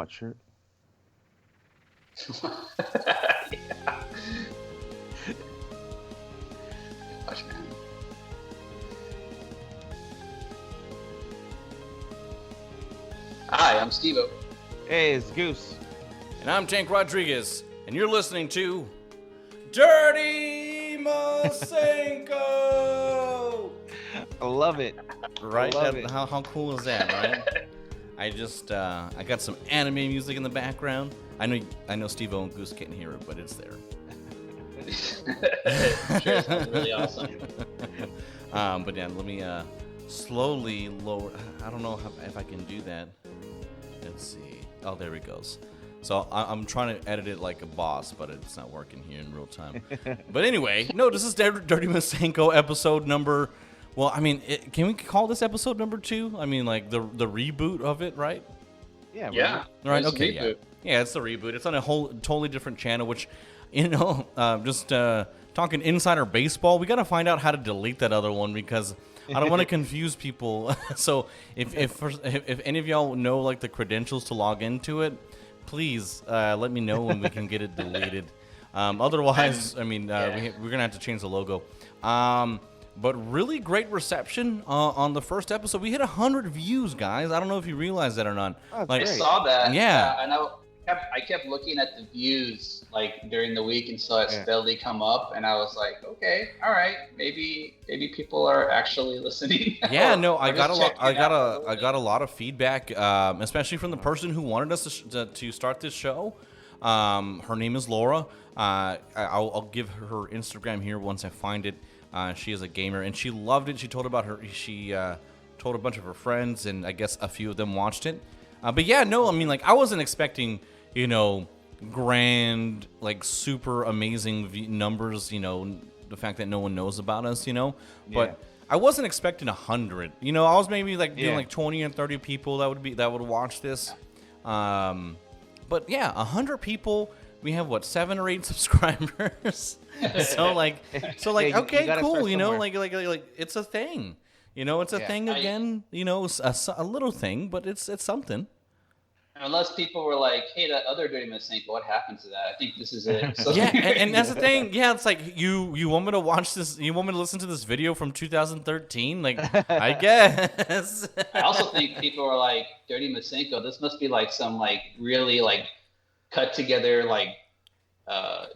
sweatshirt. Yeah. Gosh, man. Hi, I'm Steve-O. Hey, it's Goose. And I'm Tank Rodriguez, and you're listening to Dirty Masenko! I love it. Right? I love it. How cool is that, right? I got some anime music in the background. I know Steve-O and Goose can't hear it, but it's there. Sure, sounds really awesome. But yeah, let me slowly lower. I don't know if I can do that. Let's see. Oh, there it goes. So I'm trying to edit it like a boss, but it's not working here in real time. But anyway, no, this is Dirty Masenko episode number. Well, I mean, can we call this episode number 2? I mean, like the reboot of it, right? Yeah. Yeah. Right. It's a Okay. reboot. Yeah, it's the reboot. It's on a whole totally different channel, which, just talking insider baseball, we got to find out how to delete that other one because I don't want to confuse people. So if any of y'all know like the credentials to log into it, please let me know when we can get it deleted. Otherwise, I mean, we're gonna have to change the logo. But really great reception on the first episode. We hit 100 views, guys. I don't know if you realize that or not. Oh, I saw that. Yeah. I know. I kept looking at the views like during the week and saw it steadily come up, and I was like, okay, all right, maybe people are actually listening. Yeah, no, I got a lot. I got a lot of feedback, especially from the person who wanted us to start this show. Her name is Laura. I'll give her Instagram here once I find it. She is a gamer, and she loved it. She told about her. She told a bunch of her friends, and I guess a few of them watched it. But yeah, no, I mean, like I wasn't expecting, grand, like super amazing numbers. The fact that no one knows about us. But I wasn't expecting 100. I was maybe like doing like 20 and 30 people that would watch this. But yeah, 100 people. We have 7 or 8 subscribers. so okay, cool. Like it's a thing. It's a thing again. It's a little thing, but it's something. Unless people were like, "Hey, that other Dirty Masenko, what happened to that?" I think this is it. So. Yeah, and that's the thing. Yeah, it's like you want me to watch this? You want me to listen to this video from 2013? Like, I guess. I also think people are like, "Dirty Masenko, this must be like some like really like cut together like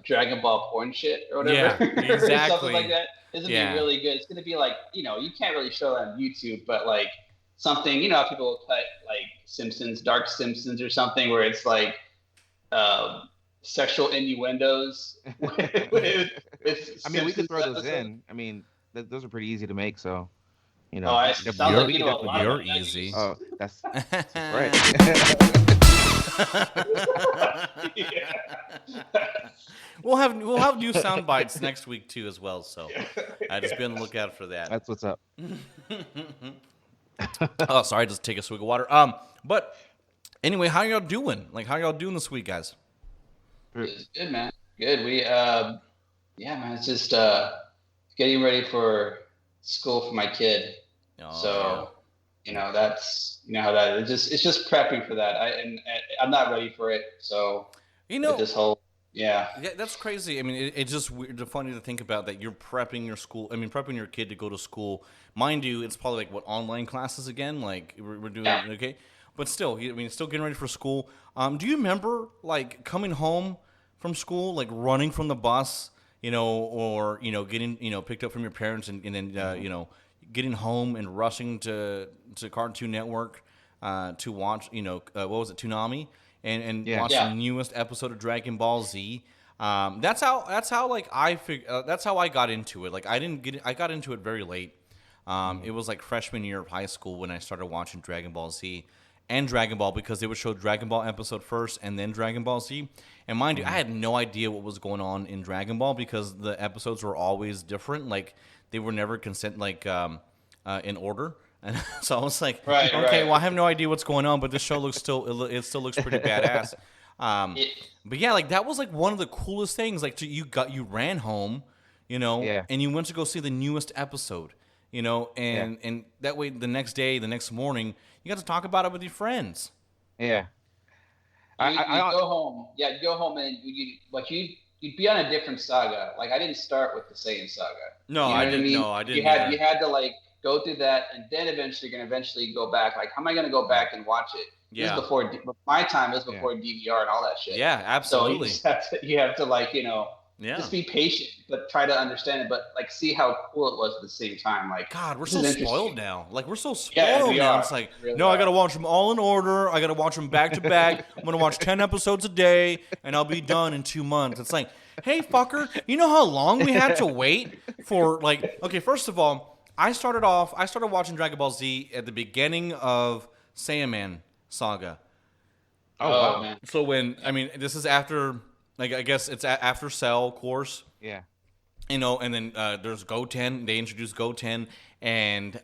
Dragon Ball porn shit or whatever." Yeah, exactly. Or something like that. This would be really good. It's gonna be like you can't really show that on YouTube, but like something how people will cut like Simpsons, Dark Simpsons or something where it's like sexual innuendos. with I mean, we could throw those in. I mean, those are pretty easy to make, so. You're easy. Oh, that's right. We'll have new sound bites next week too as well. So just be on the lookout for that. That's what's up. Oh, sorry, just take a swig of water. But anyway, how y'all doing? Like, how y'all doing this week, guys? It's good, man. Good. We man, it's just getting ready for school for my kid. Oh. So, that's how that is. It's just prepping for that. I'm not ready for it. So, this whole yeah, that's crazy. I mean, it's just weird, funny to think about that you're prepping your school. I mean, prepping your kid to go to school. Mind you, it's probably like online classes again. Like we're doing okay, but still, still getting ready for school. Do you remember like coming home from school, like running from the bus, or getting picked up from your parents and then getting home and rushing to Cartoon Network to watch what was it, Toonami? And watch the newest episode of Dragon Ball Z. That's how like that's how I got into it. Like I got into it very late. It was like freshman year of high school when I started watching Dragon Ball Z and Dragon Ball because they would show Dragon Ball episode first and then Dragon Ball Z. And mind you, I had no idea what was going on in Dragon Ball because the episodes were always different. Like they were never in order. And so I was like, well, I have no idea what's going on, but this show looks still looks pretty badass. But yeah, like that was like one of the coolest things. Like you ran home, and you went to go see the newest episode, and that way the next day, the next morning, you got to talk about it with your friends. Yeah. You go home. Yeah, you go home and you'd be on a different saga. Like I didn't start with the Saiyan saga. No, you know I what didn't. I mean? No, I didn't. You had to like go through that, and then eventually you're gonna eventually go back. Like, how am I gonna go back and watch it? Yeah. This is before my time. This was before DVR and all that shit. Yeah, absolutely. So you have to like just be patient, but try to understand it. But like see how cool it was at the same time. Like, God, we're so spoiled now. Like we're so spoiled we now. are. It's like Really I gotta watch them all in order. I gotta watch them back to back. I'm gonna watch 10 episodes a day, and I'll be done in 2 months. It's like, hey fucker, you know how long we had to wait for like? Okay, first of all, I started watching Dragon Ball Z at the beginning of Saiyaman Saga. Oh wow, man. So this is after, like, I guess it's after Cell course. Yeah. And then there's Goten. They introduced Goten, and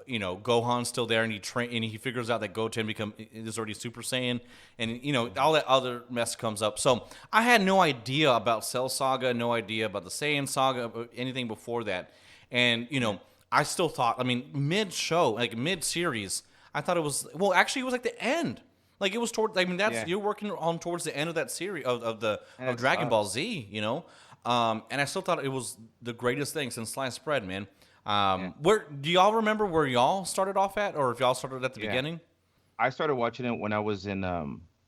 Gohan's still there, and he figures out that Goten is already Super Saiyan, and all that other mess comes up. So I had no idea about Cell Saga, no idea about the Saiyan Saga, anything before that, and I still thought, mid show, like mid series, I thought it was actually it was like the end. Like it was you're working on towards the end of that series of Dragon Ball Z, and I still thought it was the greatest thing since sliced bread, man. Where do y'all remember where y'all started off at, or if y'all started at the beginning? I started watching it when I was in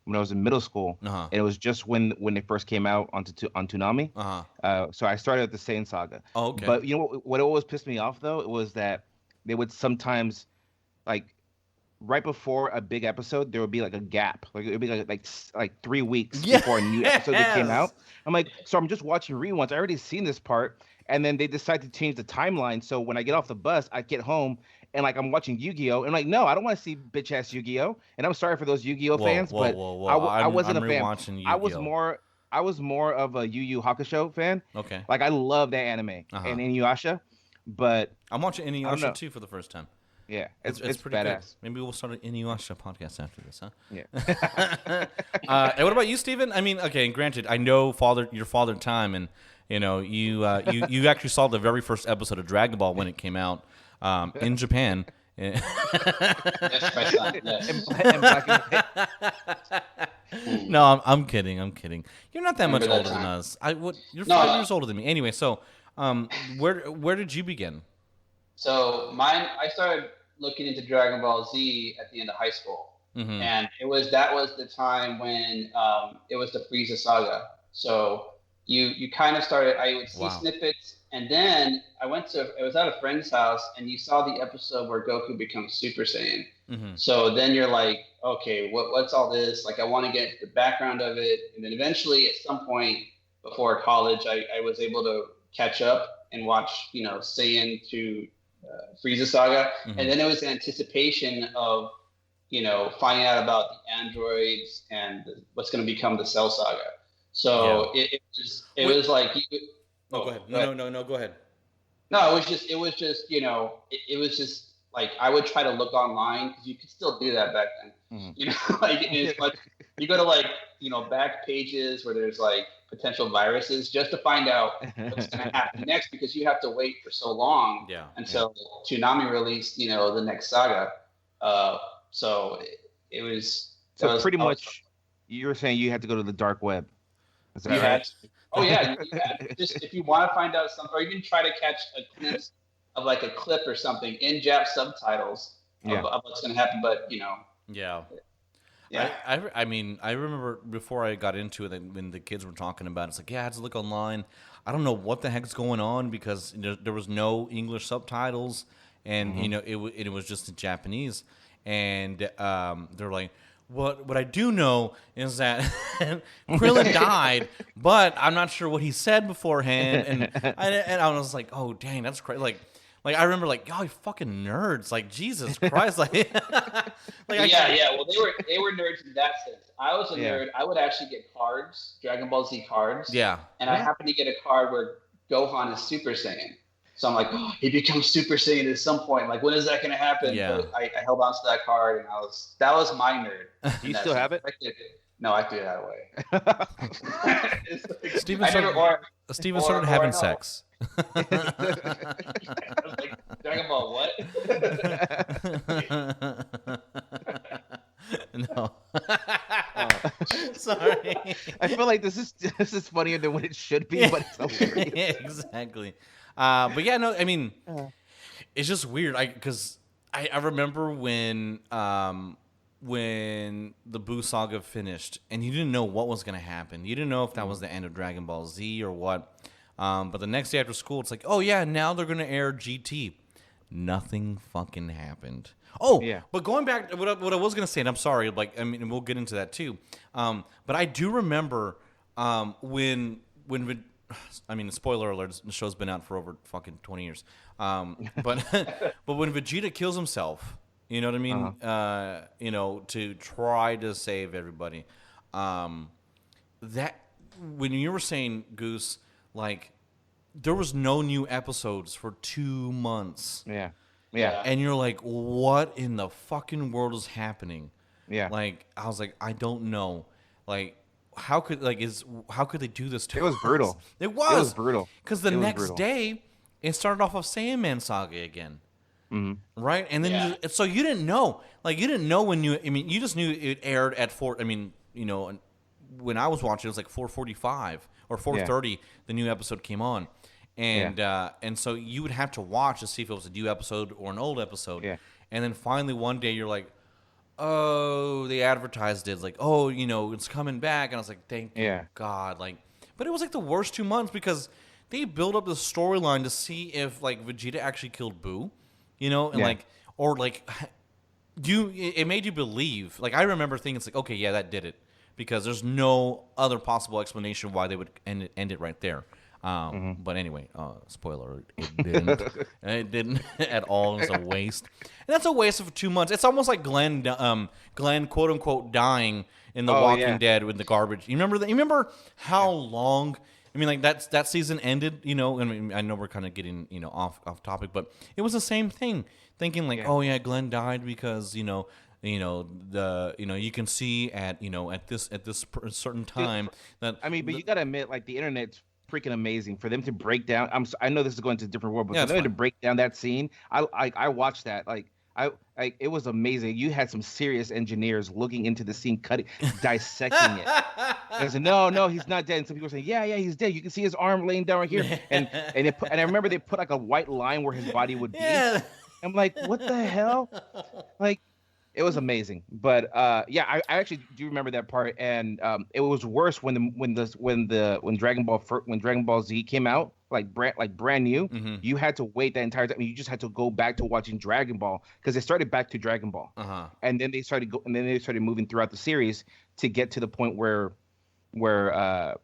middle school, and it was just when they first came out on Toonami. So I started at the Saiyan Saga. Oh, okay. But what always pissed me off though, it was that they would sometimes like. Right before a big episode, there would be like a gap. Like it would be like 3 weeks before a new episode that came out. I'm like, so I'm just watching reruns. I already seen this part, and then they decide to change the timeline. So when I get off the bus, I get home and like I'm watching Yu-Gi-Oh! And like, no, I don't want to see bitch ass Yu-Gi-Oh! And I'm sorry for those Yu-Gi-Oh! fans, but I wasn't a fan. I was more of a Yu Yu Hakusho fan. Okay. Like I love that anime and Inuyasha, but I'm watching Inuyasha too for the first time. Yeah, it's pretty badass. Good. Maybe we'll start an Inuyasha podcast after this, huh? Yeah. And what about you, Steven? Okay, and granted, I know your father time, and you actually saw the very first episode of Dragon Ball when it came out in Japan. Yes, my son. Yes. No, I'm kidding. You're not that much older than us. You're 5 years older than me. Anyway, so where did you begin? So I started looking into Dragon Ball Z at the end of high school, and that was the time when it was the Frieza saga. So you kind of started. I would see snippets, and then I was at a friend's house, and you saw the episode where Goku becomes Super Saiyan. So then you're like, okay, what's all this? Like, I want to get into the background of it, and then eventually, at some point before college, I was able to catch up and watch, Saiyan to Frieza saga, and then it was anticipation of finding out about the androids and what's going to become the Cell saga. So it was like go ahead. No, go ahead. No, it was just like I would try to look online because you could still do that back then. You go to back pages where there's like potential viruses just to find out what's going to happen next, because you have to wait for so long until Toonami released the next saga. So it was pretty much you were saying you had to go to the dark web. Is that right? Oh yeah, just if you want to find out something, or even try to catch a glimpse of like a clip or something in Jap subtitles of what's going to happen, but Yeah. I remember before I got into it, when the kids were talking about it, it's like, I had to look online. I don't know what the heck's going on because there was no English subtitles, and it was just in Japanese, and they're like, what I do know is that Krillin died, but I'm not sure what he said beforehand, and I was like, oh dang, that's crazy. Like I remember, like, y'all fucking nerds, like Jesus Christ, Well, they were nerds in that sense. I was a nerd. I would actually get cards, Dragon Ball Z cards. Yeah. And I happened to get a card where Gohan is Super Saiyan. So I'm like, he becomes Super Saiyan at some point. Like, when is that going to happen? Yeah. But I held on to that card, and that was my nerd. Do you still have it? No, I threw that away. Steven started having sex. I was like, Dragon Ball what? No. Sorry. I feel like this is funnier than what it should be, but it's hilarious. Yeah, exactly. But yeah, no, I mean, it's just weird. Because I remember when the Boo saga finished, and you didn't know what was going to happen. You didn't know if that was the end of Dragon Ball Z or what. But the next day after school, it's like, oh yeah, now they're going to air GT. Nothing fucking happened. Oh, yeah. But going back, what I was going to say, and I'm sorry, like, I mean, and we'll get into that too. But I do remember when I mean, spoiler alert, the show's been out for over fucking 20 years. But when Vegeta kills himself, you know what I mean? You know, to try to save everybody. That when you were saying, Goose, like, there was no new episodes for 2 months. Yeah. Yeah. And you're like, what in the fucking world is happening? Yeah. Like, I was like, I don't know. Like, how could they do this to us? It was brutal. It was brutal. Because the next day, it started off of Saiyaman Saga again. Mm-hmm. Right? And then so you didn't know. Like, you didn't know when you just knew it aired at 4. I mean, you know, when I was watching, it was like 4:45 or 4:30. The new episode came on. And so you would have to watch to see if it was a new episode or an old episode. Yeah. And then finally one day you're like, oh, they advertised it. It's like, oh, you know, it's coming back. And I was like, thank God. Like, but it was like the worst 2 months because they built up the storyline to see if like Vegeta actually killed Boo, you know, and it made you believe. Like, I remember thinking, it's like, okay, yeah, that did it, because there's no other possible explanation why they would end it right there. But anyway, spoiler, it didn't. It didn't at all. It was a waste. And that's a waste of 2 months. It's almost like Glenn, quote unquote, dying in The Walking Dead with the garbage. You remember that? You remember how long? I mean, like that season ended. You know, I mean, I know we're kind of getting off topic, but it was the same thing. Thinking like, oh yeah, Glenn died because you can see at this certain time that. I mean, but you gotta admit, like, the internet's freaking amazing for them to break down. I know this is going to a different world, but for them to break down that scene, I watched that. Like, it was amazing. You had some serious engineers looking into the scene, dissecting it. I said, no, he's not dead. And some people were saying, yeah, he's dead. You can see his arm laying down right here. And I remember they put like a white line where his body would be. Yeah. I'm like, what the hell? Like, it was amazing. But I actually do remember that part, and it was worse when Dragon Ball Z came out, like brand new. Mm-hmm. You had to wait that entire time. You just had to go back to watching Dragon Ball, because they started back to Dragon Ball, and then they started moving throughout the series to get to the point where the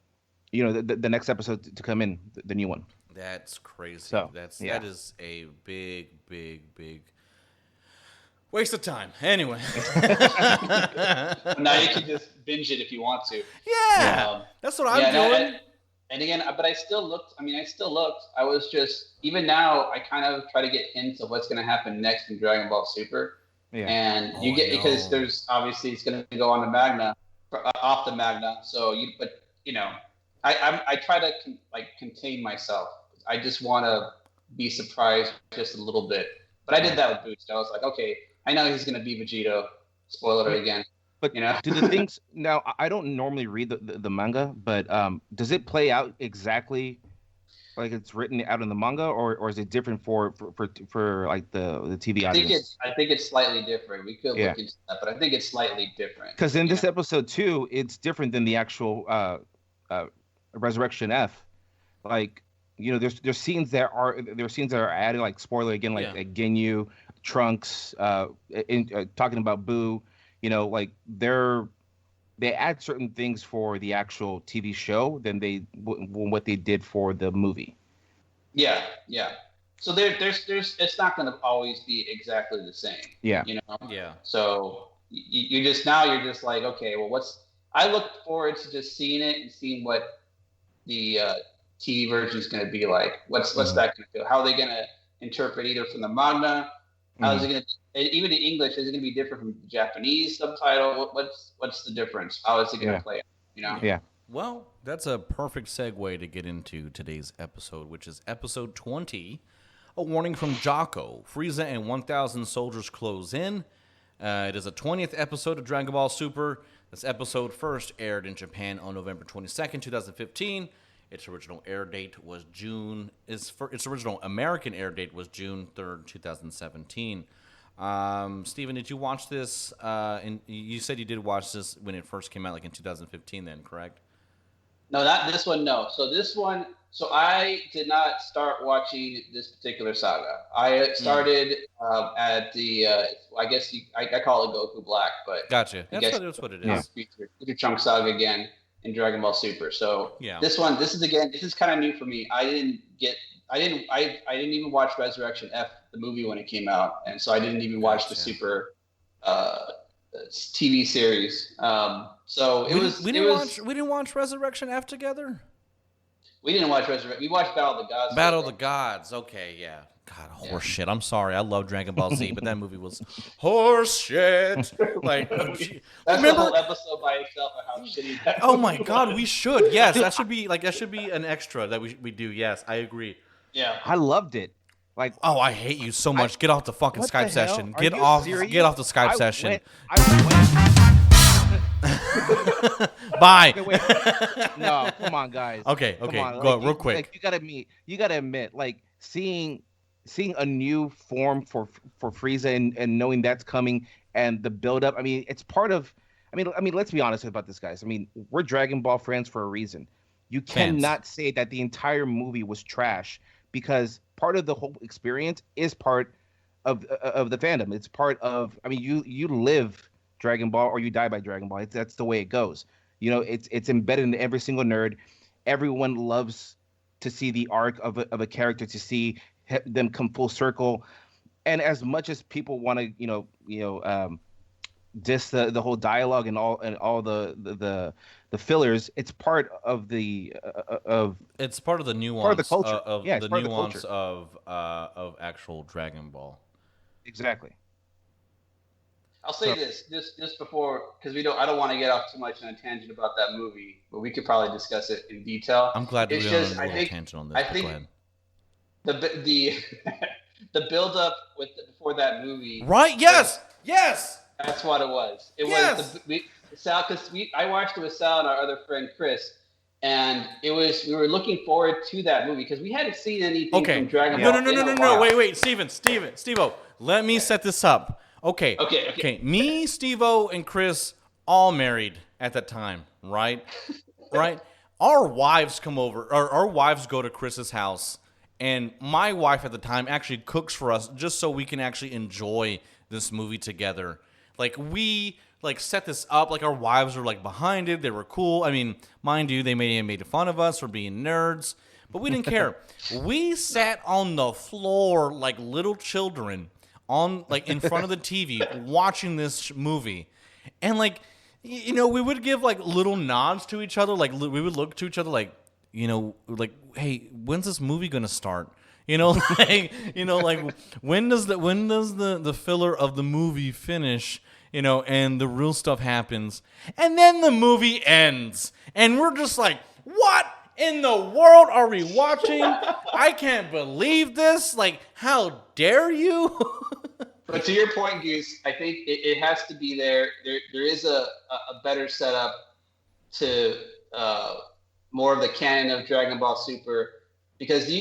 next episode to come in, the new one. That's crazy. So, that is a big waste of time. Anyway. Now you can just binge it if you want to. Yeah. That's what I'm doing. And again, but I still looked. I was just, even now, I kind of try to get hints of what's going to happen next in Dragon Ball Super. Yeah. And because there's obviously it's going to go on the Magna, off the Magna. So I try to contain myself. I just want to be surprised just a little bit. But I did that with Boost. I was like, okay, I know he's going to be Vegito. Spoiler again. But do the things now? I don't normally read the manga, but does it play out exactly like it's written out in the manga, or is it different for like the TV audience? I think it's slightly different. We could look into that, but I think it's slightly different. Because in this episode 2, it's different than the actual Resurrection F. Like, there's scenes that are added, like, spoiler again, like Ginyu, Trunks, talking about Boo. Like, they add certain things for the actual TV show than what they did for the movie. Yeah. So there's it's not going to always be exactly the same. Yeah. Yeah. So you're just like, okay, well, I look forward to just seeing it and seeing what the TV version is going to be like. What's that going to do? How are they going to interpret either from the manga? How is it going to, even in English, is it going to be different from the Japanese subtitle? What's the difference? How is it going to play out? Yeah. Well, that's a perfect segue to get into today's episode, which is episode 20. A warning from Jaco. Frieza and 1,000 soldiers close in. It is a 20th episode of Dragon Ball Super. This episode first aired in Japan on November 22nd, 2015. Its original air date was its original American air date was June 3rd, 2017. Steven, did you watch this? And you said you did watch this when it first came out, like in 2015 then, correct? No, not this one, no. So this one, so I did not start watching this particular saga. I started at the, I guess I call it Goku Black, but gotcha. That's what it is. Future Trunk Saga again in Dragon Ball Super. So this is kind of new for me. I didn't even watch Resurrection F, the movie, when it came out, and so I didn't even watch the Super TV series. So we didn't watch Resurrection F together. We didn't watch Resurrection. We watched Battle of the Gods. Battle of the Gods. Okay, yeah. God, horse shit. I'm sorry. I love Dragon Ball Z, but that movie was horse shit. Like, that's the whole episode by itself of how shitty that. Oh my God, we should. Yes, that should be an extra that we do. Yes, I agree. Yeah, I loved it. Like, oh, I hate you so much. Get off the fucking Skype session. Get off the Skype session. Bye. Wait. No, come on, guys. Okay. Go real quick. Like, you gotta admit, like seeing a new form for Frieza and knowing that's coming and the build up. I mean, it's part of. I mean, let's be honest about this, guys. I mean, we're Dragon Ball fans for a reason. You cannot say that the entire movie was trash because part of the whole experience is part of the fandom. It's part of. I mean, you live Dragon Ball or you die by Dragon Ball. That's the way it goes. You know, it's embedded in every single nerd. Everyone loves to see the arc of a character, to see them come full circle. And as much as people want to, diss the whole dialogue and all the fillers, it's part of the it's part of the nuance, part of the culture. The nuance of actual Dragon Ball. Exactly. I'll say this before, because I don't want to get off too much on a tangent about that movie, but we could probably discuss it in detail. I'm glad we don't have a tangent on this. I think the the build up before that movie. Right? Yes. That's what it was. It was Sal, because I watched it with Sal and our other friend Chris, and we were looking forward to that movie because we hadn't seen anything from Dragon Ball. No. Wait, Steve-O, let me set this up. Okay. Me, Steve-O, and Chris all married at that time, right? Right? Our wives come over, or our wives go to Chris's house, and my wife at the time actually cooks for us just so we can actually enjoy this movie together. Like, we set this up, like our wives were like behind it, they were cool. I mean, mind you, they may have made fun of us for being nerds, but we didn't care. We sat on the floor like little children in front of the TV watching this movie, and we would give like little nods to each other, like we would look to each other like, hey, when's this movie gonna start? When does the filler of the movie finish? And the real stuff happens, and then the movie ends, and we're just like, what in the world are we watching? I can't believe this. Like, how dare you? But to your point, Goose, I think it has to be there. There is a better setup to more of the canon of Dragon Ball Super, because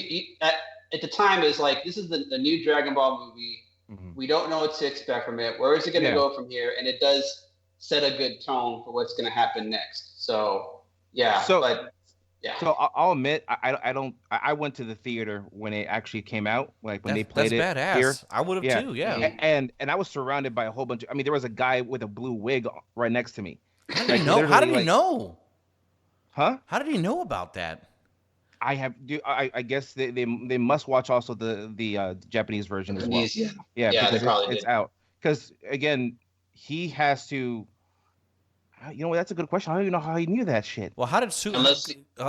at the time is like, this is the new Dragon Ball movie. Mm-hmm. We don't know what to expect from it. Where is it going to go from here? And it does set a good tone for what's going to happen next. So yeah. So I'll admit, I went to the theater when it actually came out, like when they played it. That's badass. Here. I would have too. Yeah. And I was surrounded by a whole bunch. I mean, there was a guy with a blue wig right next to me. How did he know? How did he know? Huh? How did he know about that? I guess they must watch also the Japanese version as well. Yeah, because it's out. Because again, he has to. That's a good question. I don't even know how he knew that shit. Well, how did Super?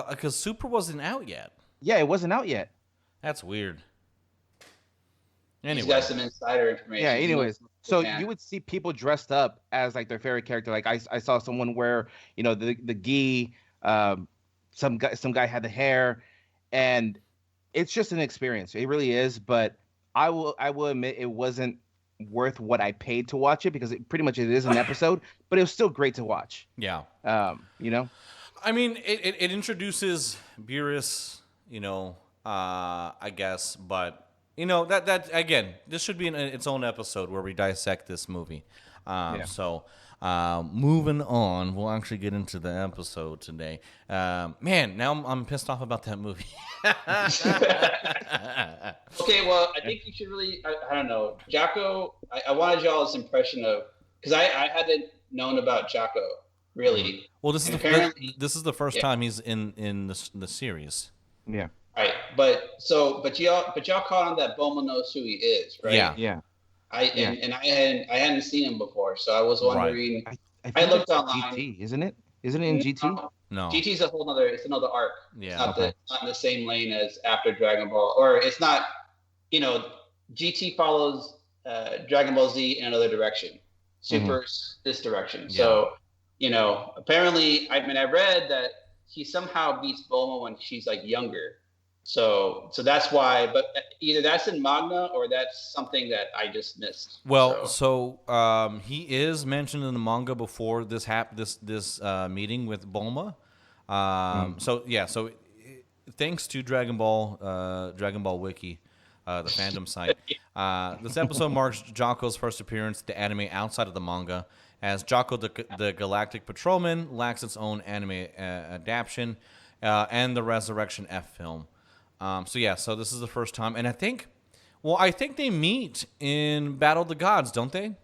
Because Super wasn't out yet. Yeah, it wasn't out yet. That's weird. Anyway, he's got some insider information. Yeah. Anyways, so you would see people dressed up as like their favorite character. Like I saw someone wear the gi. Some guy had the hair, and it's just an experience. It really is. But I will admit it wasn't worth what I paid to watch it because pretty much it is an episode, but it was still great to watch. Yeah. You know. I mean, it introduces Beerus, I guess, but that again, this should be its own episode where we dissect this movie. So, moving on, we'll actually get into the episode today. Man, now I'm pissed off about that movie. Okay, well, I think you should really, I don't know, Jaco, I wanted y'all's impression of, because I hadn't known about Jaco, really. Well, this is the first time he's in the series. Yeah. Right, but y'all caught on that Bulma knows who he is, right? Yeah. I hadn't seen him before, so I was wondering. Right. I looked online. GT, isn't it? Isn't it in GT? No. GT's a whole other. It's another arc. Yeah. It's not in the same lane as after Dragon Ball, or it's not. GT follows Dragon Ball Z in another direction. Super's this direction. Yeah. So, apparently, I read that he somehow beats Bulma when she's like younger. So that's why, but either that's in manga or that's something that I just missed. Well, so he is mentioned in the manga before this meeting with Bulma. So thanks to Dragon Ball Wiki, the fandom site. This episode marks Jaco's first appearance to anime outside of the manga, as Jaco the Galactic Patrolman lacks its own anime adaptation, and the Resurrection F film. So this is the first time, and I think they meet in Battle of the Gods, don't they?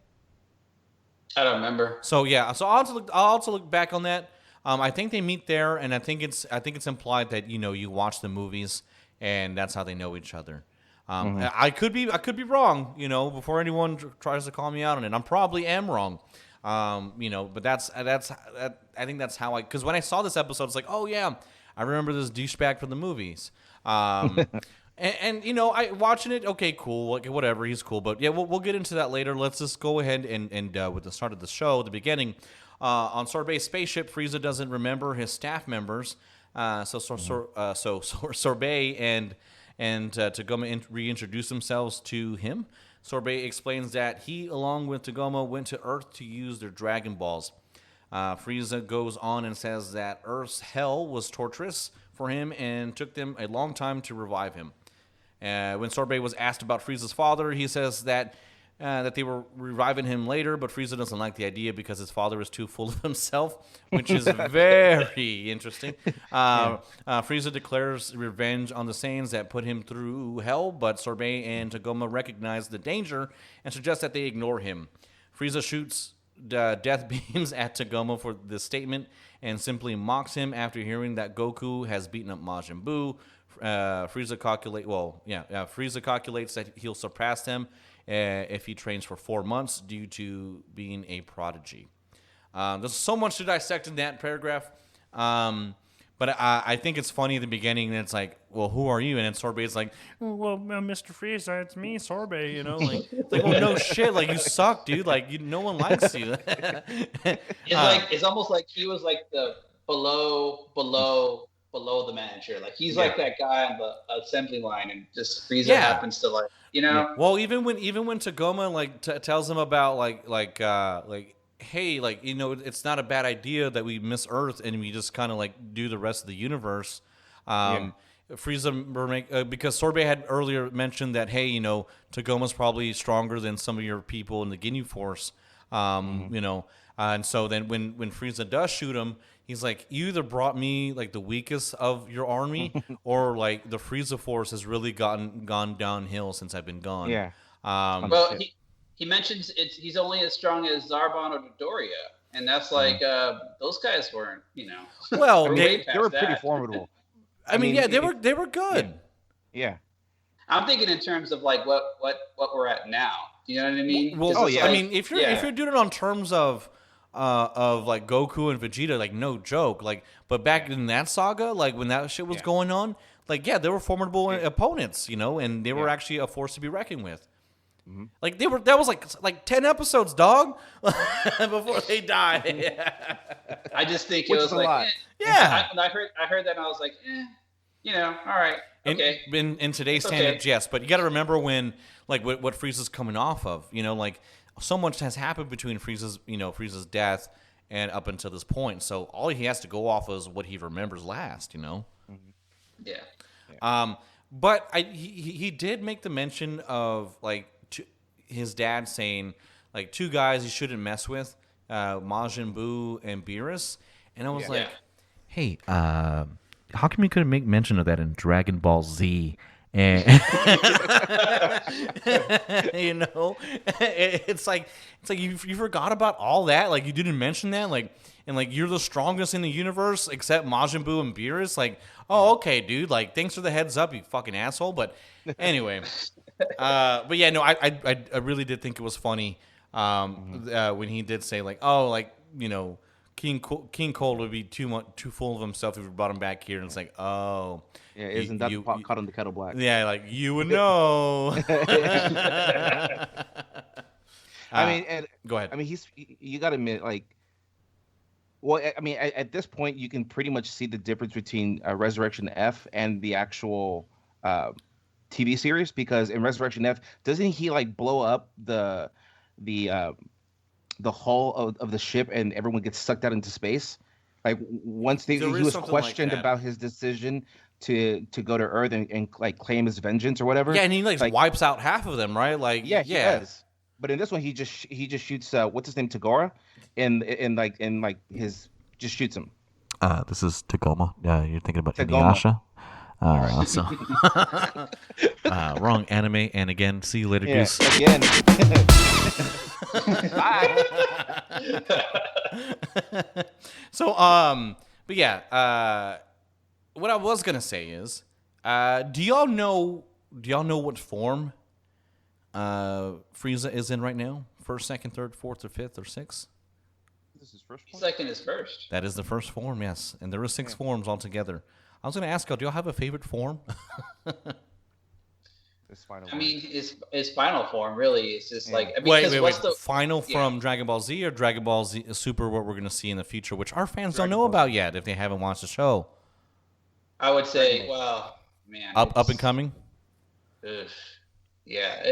I don't remember. So I'll also look back on that. I think they meet there, and I think it's implied that you watch the movies, and that's how they know each other. I could be wrong, before anyone tries to call me out on it. I probably am wrong, but that's I think that's how because when I saw this episode, it's like, oh yeah, I remember this douchebag from the movies. And I watching it. Okay, cool. Like, whatever. He's cool. But yeah, we'll get into that later. Let's just go ahead and with the start of the show, the beginning, on Sorbet's spaceship, Frieza doesn't remember his staff members. So Sorbet and Tagoma reintroduce themselves to him. Sorbet explains that he, along with Tagoma, went to Earth to use their Dragon Balls. Frieza goes on and says that Earth's hell was torturous for him and took them a long time to revive him. When Sorbet was asked about Frieza's father, he says that they were reviving him later, but Frieza doesn't like the idea because his father is too full of himself, which is very interesting. Frieza declares revenge on the Saiyans that put him through hell, but Sorbet and Tagoma recognize the danger and suggest that they ignore him. Frieza shoots death beams at Tagoma for this statement and simply mocks him after hearing that Goku has beaten up Majin Buu. Frieza calculates that he'll surpass them if he trains for 4 months due to being a prodigy. There's so much to dissect in that paragraph. But I think it's funny at the beginning, and it's like, well, who are you? And then Sorbet's like, well, Mr. Frieza, it's me, Sorbet, It's like, well, no shit, like, you suck, dude. Like, no one likes you. It's almost like he was like the below the manager. Like, he's like that guy on the assembly line, and just Frieza happens to Yeah. Well, even when Tagoma tells him about hey, it's not a bad idea that we miss Earth and we just kind of do the rest of the universe. Frieza, because Sorbet had earlier mentioned that, hey, Tagoma's probably stronger than some of your people in the Ginyu Force, and so then when Frieza does shoot him, he's like, you either brought me the weakest of your army, or the Frieza Force has really gone downhill since I've been gone. Yeah. Well, he mentions he's only as strong as Zarbon or Dodoria, and that's those guys weren't, Well, they were pretty formidable. I mean, they were good. Yeah. I'm thinking in terms of what we're at now. Do you know what I mean? Well, I mean, if you're doing it on terms of Goku and Vegeta, no joke. But back in that saga, when that shit was going on, they were formidable opponents, and they were actually a force to be reckoned with. Mm-hmm. That was 10 episodes, dog, before they died. I just think it was a lot. Yeah. When I heard that, I was like, all right, okay. In today's It's standards, okay. yes, but you got to remember when, like, what Frieza's coming off of. Like, so much has happened between Frieza's death and up until this point. So all he has to go off is what he remembers last. Yeah. But he did make the mention of like his dad saying like two guys he shouldn't mess with, Majin Buu and Beerus, and I was like, hey, how come you couldn't make mention of that in Dragon Ball Z? And it's like you forgot about all that. Like you didn't mention that. Like and like you're the strongest in the universe except Majin Buu and Beerus. Like, oh, okay, dude. Like thanks for the heads up, you fucking asshole. But anyway, but yeah, no, I really did think it was funny when he did say like, oh, like King Cold would be too full of himself if we brought him back here, and it's like, oh. Yeah, isn't that the pot caught on the kettle black? Yeah, like you would know. I mean, and, go ahead. I mean, you got to admit, like, well, I mean, at this point, you can pretty much see the difference between Resurrection F and the actual TV series, because in Resurrection F, doesn't he like blow up the hull of the ship and everyone gets sucked out into space? Like once he was questioned about his decision to go to Earth and like claim his vengeance or whatever. Yeah, and he like wipes out half of them, right? Like yeah, he does. But in this one, he just shoots what's his name, Tagora, and his just shoots him. This is Tagoma. You're thinking about Inuyasha. Wrong anime. And again, see you later, Goose. Again. So but yeah, what I was gonna say is, do y'all know what form Frieza is in right now? First, second, third, fourth, or fifth, or sixth? This is first form? Second is first. That is the first form, yes. And there are 6 forms altogether. I was going to ask y'all, do y'all have a favorite form? I mean, his final form, really. It's just like... I mean, wait. Final from Dragon Ball Z or Dragon Ball Z Super, what we're going to see in the future, which our fans don't know about yet if they haven't watched the show? I would say, well, man... Up and coming? Yeah.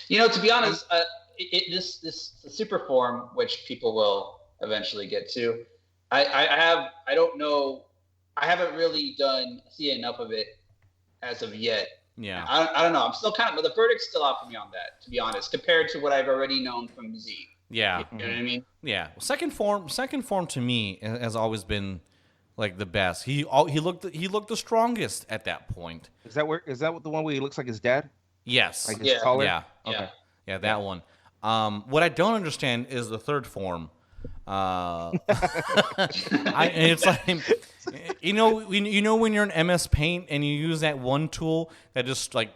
To be honest, this super form, which people will eventually get to, I don't know, I haven't really seen enough of it as of yet. Yeah. I don't know. I'm still but the verdict's still out for me on that, to be honest, compared to what I've already known from Z. Yeah. You know what I mean? Yeah. Second form to me has always been like the best. He looked the strongest at that point. Is that the one where he looks like his dad? Yes. Like his collar? Yeah. Okay. Yeah, that one. What I don't understand is the third form. It's like, when you're in MS Paint and you use that one tool that just like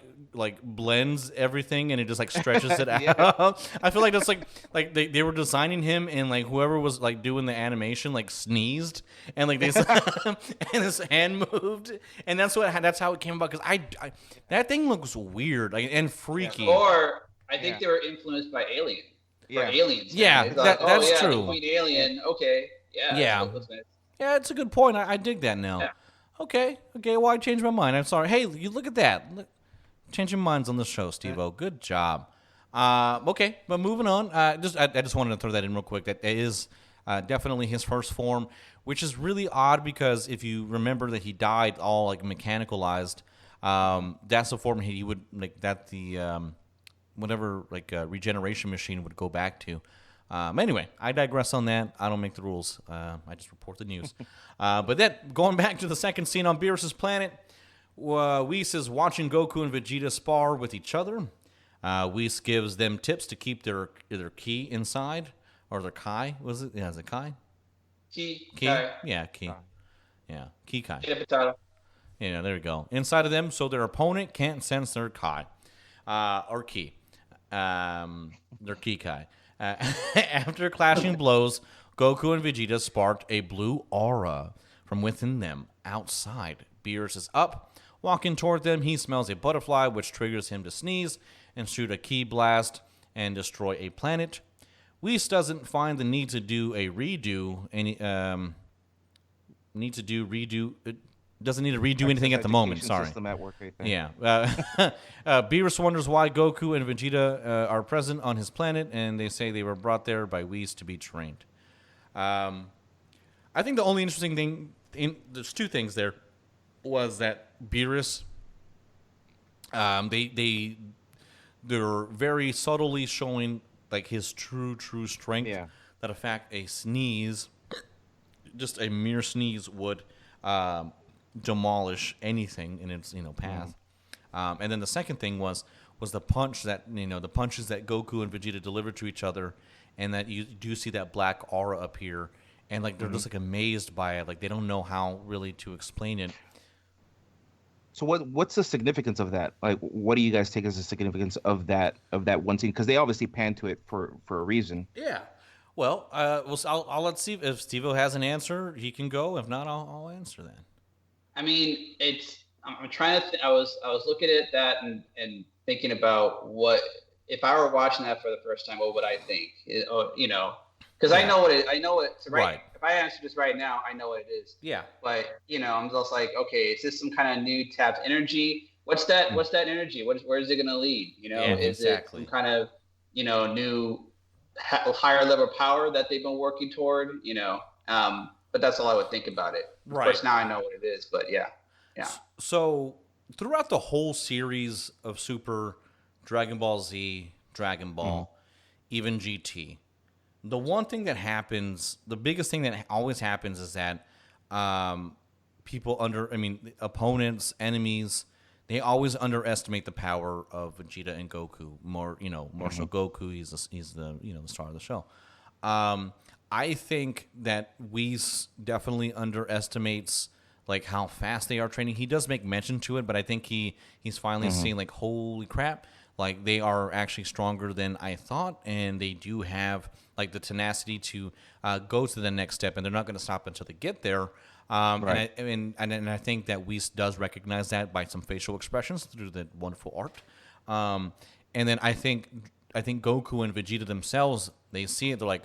blends everything and it just like stretches it out. I feel like that's like they were designing him and like whoever was like doing the animation like sneezed and like they and his hand moved and that's how it came about, because I that thing looks weird and freaky. Or I think they were influenced by Alien. Yeah. Aliens. Yeah, that's true. Queen Alien. Okay. Yeah. Yeah. Yeah, it's a good point. I dig that now. Yeah. Okay. Well, I changed my mind. I'm sorry. Hey, you look at that. Changing minds on the show, Steve-O. Good job. Okay, but moving on. I just wanted to throw that in real quick. That is definitely his first form, which is really odd because if you remember that he died all like mechanicalized, that's the form he would like that the whatever like regeneration machine would go back to. Anyway, I digress on that. I don't make the rules. I just report the news. But then going back to the second scene on Beerus' planet, Whis is watching Goku and Vegeta spar with each other. Whis gives them tips to keep their ki inside, or their kai. Was it? Yeah, is it kai? Ki. Kai. Yeah, ki. Yeah, ki kai. Potato. Yeah, there we go. Inside of them, so their opponent can't sense their kai, or ki. Their ki kai. After clashing blows, Goku and Vegeta sparked a blue aura from within them. Outside, Beerus is up. Walking toward them, he smells a butterfly, which triggers him to sneeze and shoot a ki blast and destroy a planet. Whis doesn't find the need to do a redo. doesn't need to redo anything at the moment. Sorry. System at work right there. Yeah. Beerus wonders why Goku and Vegeta are present on his planet, and they say they were brought there by Whis to be trained. I think the only interesting thing, there's two things there, was that Beerus, they're very subtly showing like his true strength. Yeah. That in fact a sneeze, just a mere sneeze, would demolish anything in its path. And then the second thing was the punch that the punches that Goku and Vegeta delivered to each other, and that you do see that black aura appear, and like they're just like amazed by it, like they don't know how really to explain it. So what's the significance of that? Like, what do you guys take as the significance of that one scene? Because they obviously pan to it for a reason. Yeah. Well, I'll let Steve. If Steve-O has an answer, he can go. If not, I'll answer that. I mean, I'm trying to. I was looking at that and thinking about what if I were watching that for the first time, what would I think? Because I know what it's right. If I answer this right now, I know what it is. Yeah. But I'm just like, okay, is this some kind of new tapped energy? What's that? What's that energy? Where is it going to lead? Is it some kind of new higher level power that they've been working toward? But that's all I would think about it. Of course, now I know what it is. But yeah. So throughout the whole series of Super, Dragon Ball Z, Dragon Ball, even GT. The one thing that happens, the biggest thing that always happens is that opponents, enemies, they always underestimate the power of Vegeta and Goku. More so Goku, he's the the star of the show. I think that Whis definitely underestimates like how fast they are training. He does make mention to it, but I think he's finally seen like, holy crap, like they are actually stronger than I thought, and they do have like the tenacity to go to the next step, and they're not going to stop until they get there. Right. And I think that Whis does recognize that by some facial expressions through the wonderful art. And then I think Goku and Vegeta themselves, they see it, they're like,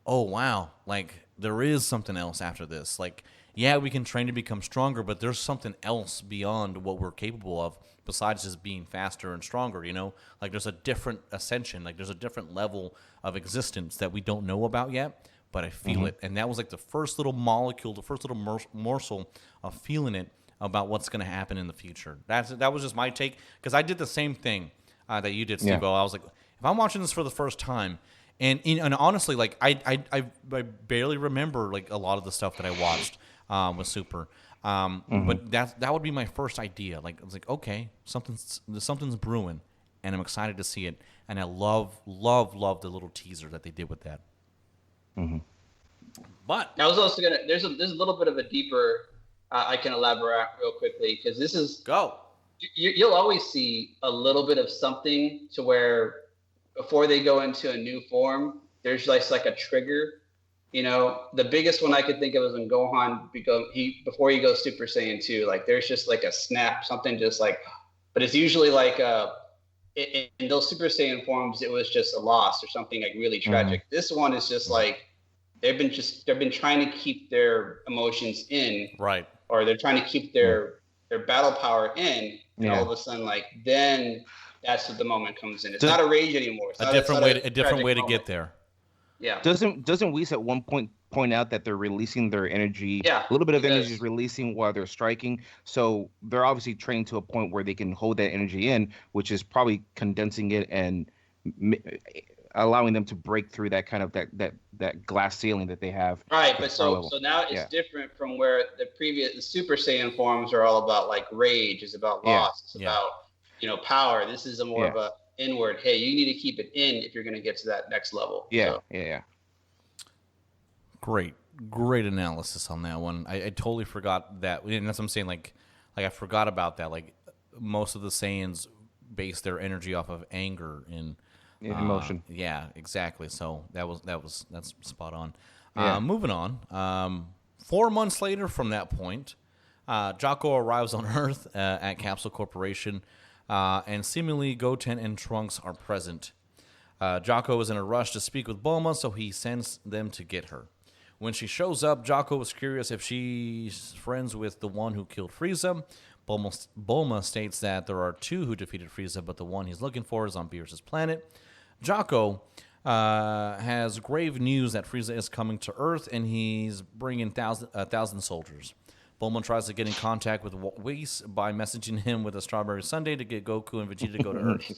oh wow, like there is something else after this. Like, yeah, we can train to become stronger, but there's something else beyond what we're capable of besides just being faster and stronger, Like there's a different ascension, like there's a different level of existence that we don't know about yet, but I feel it. And that was like the first little molecule, the first little morsel of feeling it about what's going to happen in the future. That was just my take, because I did the same thing that you did, Steve-O. I was like, if I'm watching this for the first time, and honestly, like I barely remember like a lot of the stuff that I watched with Super. But that would be my first idea. Like, I was like, okay, something's brewing, and I'm excited to see it. And I love the little teaser that they did with that. But I was also gonna. There's a little bit of a deeper. I can elaborate real quickly, because this is go. You'll always see a little bit of something to where before they go into a new form, there's like a trigger. The biggest one I could think of is when Gohan before he goes Super Saiyan 2, like there's just like a snap, something just like, but it's usually like in those Super Saiyan forms, it was just a loss or something like really tragic. This one is just like they've been trying to keep their emotions in, right, or they're trying to keep their battle power in, and all of a sudden, like then that's what the moment comes in. It's not a rage anymore. It's a different way to get there. Yeah. Doesn't Whis at one point out that they're releasing their energy? Yeah. A little bit of energy is releasing while they're striking. So they're obviously trained to a point where they can hold that energy in, which is probably condensing it and allowing them to break through that kind of that glass ceiling that they have. Right, but so now it's different from where the Super Saiyan forms are all about like rage, is about loss, it's about power. This is a more of a inward. Hey, you need to keep it in if you're going to get to that next level. Yeah. Great analysis on that one. I totally forgot that, and that's what I'm saying. Like I forgot about that. Like most of the Saiyans base their energy off of anger and emotion. Yeah, exactly. So that's spot on. Moving on. 4 months later from that point, Jaco arrives on Earth at Capsule Corporation. And seemingly Goten and Trunks are present. Jaco is in a rush to speak with Bulma, so he sends them to get her. When she shows up, Jaco is curious if she's friends with the one who killed Frieza. Bulma states that there are two who defeated Frieza, but the one he's looking for is on Beerus' planet. Jaco has grave news that Frieza is coming to Earth, and he's bringing 1,000 soldiers. Bulma tries to get in contact with Whis by messaging him with a strawberry sundae to get Goku and Vegeta to go to Earth.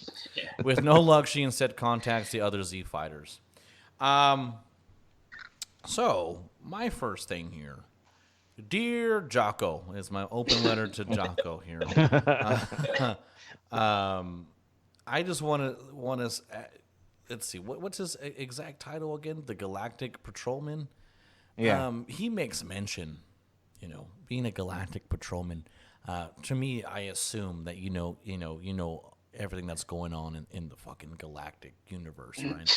With no luck, she instead contacts the other Z fighters. So, my first thing here. Dear Jaco, is my open letter to Jaco here. I just want to let's see, what's his exact title again? The Galactic Patrolman? Yeah. He makes mention, being a Galactic Patrolman. To me, I assume that you know everything that's going on in the fucking galactic universe, right?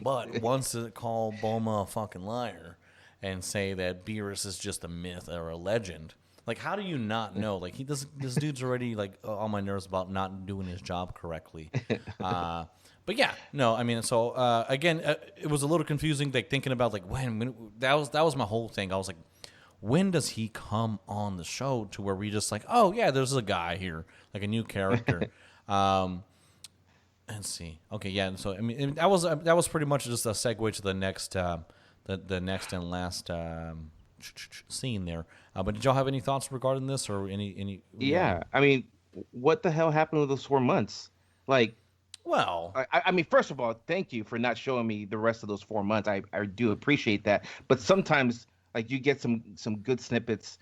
But once to call Bulma a fucking liar and say that Beerus is just a myth or a legend, like, how do you not know? Like, this dude's already like on my nerves about not doing his job correctly. But yeah, no, I mean, so again, it was a little confusing, like thinking about like when that was my whole thing. I was like, when does he come on the show to where we just like, oh yeah, there's a guy here, like a new character. Let's see. Okay, yeah. So I mean, that was pretty much just a segue to the next the next and last scene there. But did y'all have any thoughts regarding this or any? Yeah, I mean, what the hell happened with those 4 months? Like, well, I mean, first of all, thank you for not showing me the rest of those 4 months. I do appreciate that. But sometimes, like, you get some good snippets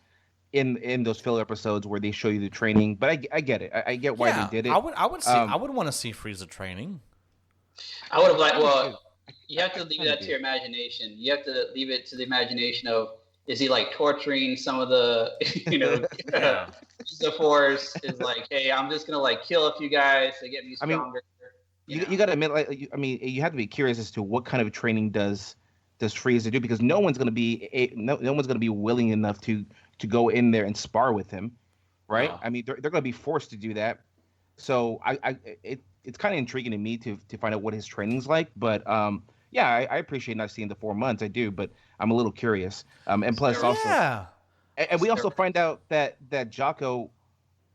in those filler episodes where they show you the training. But I get it. I get why they did it. I would want to see Frieza training. I would have liked. Well, you have to leave that to your imagination. You have to leave it to the imagination of, is he like torturing some of the, the Force is like, hey, I'm just gonna like kill a few guys to get me stronger. You got to admit, like, you have to be curious as to what kind of training does Frieza do, because no one's gonna be willing enough to go in there and spar with him, right? No. I mean, they're gonna be forced to do that. So it's kind of intriguing to me to find out what his training's like. But yeah, I appreciate not seeing the 4 months. I do, but I'm a little curious. And plus also, and we also find out that Jaco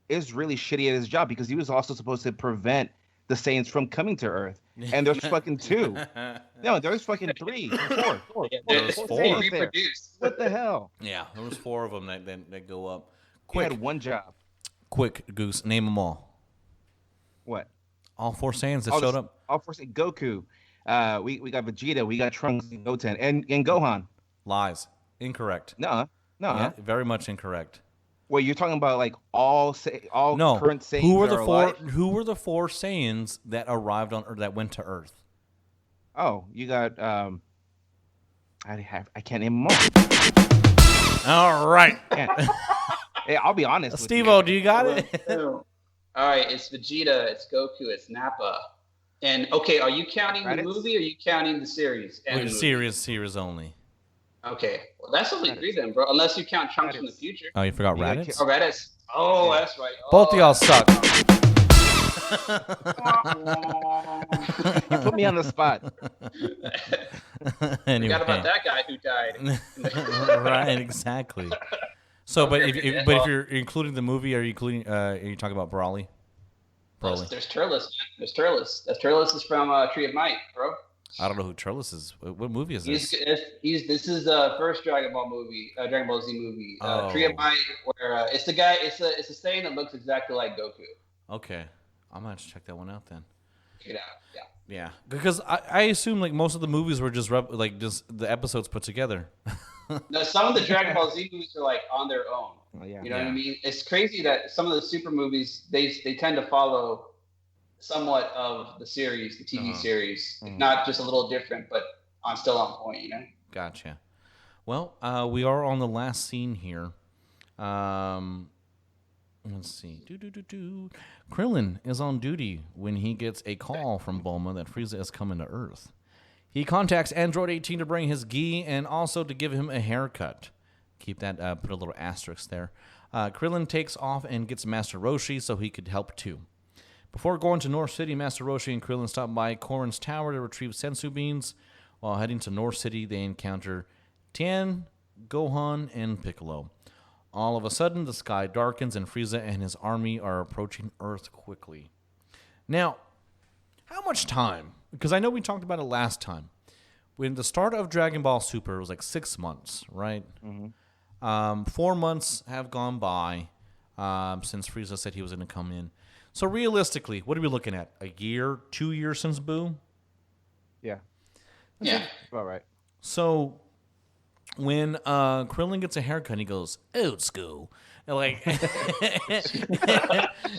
is really shitty at his job, because he was also supposed to prevent the Saiyans from coming to Earth. And there's fucking 2. No, there's fucking 3, 4. There's 4. Reproduced. What the hell? Yeah, there was 4 of them that go up. He had one job. Quick, Goose, name them all. What? All 4 Saiyans that showed up. All 4 Saiyans. Goku. We got Vegeta. We got Trunks and Goten and Gohan. Lies. Incorrect. No. Yeah, very much incorrect. Well, you're talking about like all current Saiyans. Who were the 4 Saiyans that arrived on, or that went to Earth? Oh, you got I can't name them all. All right. Hey, I'll be honest. Steve-O, do you got it? All right, it's Vegeta, it's Goku, it's Nappa. And okay, are you counting the movie or are you counting the series? Series only. Okay, well that's only 3 then, bro. Unless you count Trunks from the future. Oh, you forgot Raditz? Oh, Raditz. Oh, yeah. That's right. Both of y'all suck. You put me on the spot. Anyway. Forgot about that guy who died. Right, exactly. So, but if you're including the movie, are you talking about Broly? There's Turles. There's Turles. Turles is from Tree of Might, bro. I don't know who Turles is. What movie is this? This is the first Dragon Ball movie, Dragon Ball Z movie, Tree of Might, where it's the guy. It's a Saiyan that looks exactly like Goku. Okay, I'm gonna have to check that one out then. Check it out. Yeah, because I assume like most of the movies were just just the episodes put together. No, some of the Dragon Ball Z movies are like on their own. Oh, yeah. You know what I mean? It's crazy that some of the super movies they tend to follow somewhat of the series, the TV series, not just a little different, but still on point. You know? Gotcha. Well, we are on the last scene here. Let's see. Krillin is on duty when he gets a call from Bulma that Frieza is coming to Earth. He contacts Android 18 to bring his gi and also to give him a haircut. Keep that, put a little asterisk there. Krillin takes off and gets Master Roshi so he could help too. Before going to North City, Master Roshi and Krillin stop by Korin's tower to retrieve sensu beans. While heading to North City, they encounter Tien, Gohan, and Piccolo. All of a sudden, the sky darkens and Frieza and his army are approaching Earth quickly. Now, how much time? Because I know we talked about it last time. When the start of Dragon Ball Super, it was like 6 months, right? Mm-hmm. 4 months have gone by since Frieza said he was going to come in. So realistically, what are we looking at? A year, 2 years since Boo? Yeah. Yeah. About right. So when Krillin gets a haircut, he goes, old school. And like,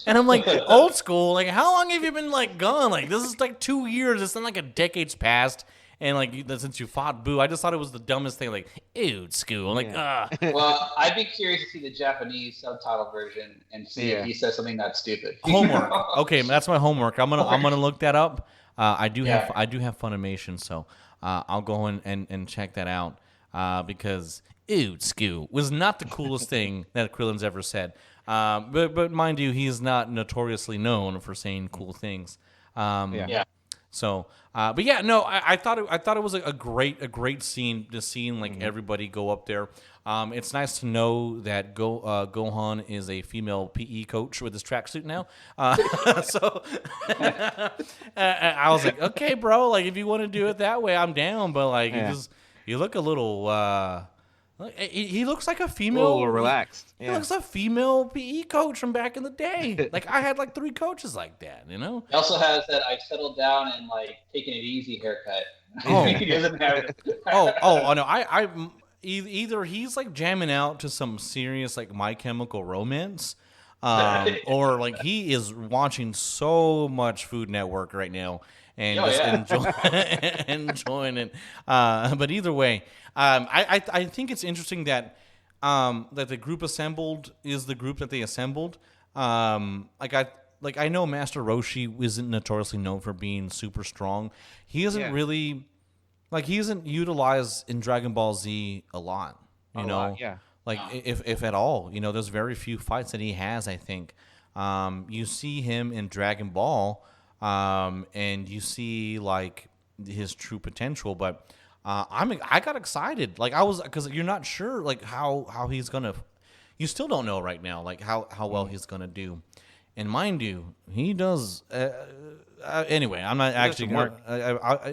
and I'm like, old school? Like, how long have you been like gone? Like, this is like 2 years. It's not like a decade's passed. And like, since you fought Boo, I just thought it was the dumbest thing. Like, old school. I'm like, Well, I'd be curious to see the Japanese subtitle version and see if he says something that's stupid. Homework. Okay, that's my homework. I'm gonna look that up. I do have Funimation, so I'll go in and check that out because school was not the coolest thing that Krillin's ever said. But mind you, he is not notoriously known for saying cool things. So, but yeah, no, I thought it was a great scene. Just seeing like everybody go up there. It's nice to know that Gohan is a female PE coach with his tracksuit now. So I was like, okay, bro, like if you want to do it that way, I'm down. But like, you look a little. He looks like a female. A little relaxed. He looks like a female PE coach from back in the day. Like I had like 3 coaches like that, you know. He also has that I settled down and like taking it easy haircut. Oh. He doesn't have it. oh no, I either he's like jamming out to some serious like My Chemical Romance, or like he is watching so much Food Network right now and enjoying it. But either way, I think it's interesting that that the group assembled is the group that they assembled. I know Master Roshi isn't notoriously known for being super strong. He isn't really he isn't utilized in Dragon Ball Z a lot. You know, if at all. You know, there's very few fights that he has. I think you see him in Dragon Ball, and you see like his true potential, but. I got excited. Like I was, because you're not sure like how he's gonna. You still don't know right now like how well he's gonna do. And mind you, he does. Anyway, I'm not actually.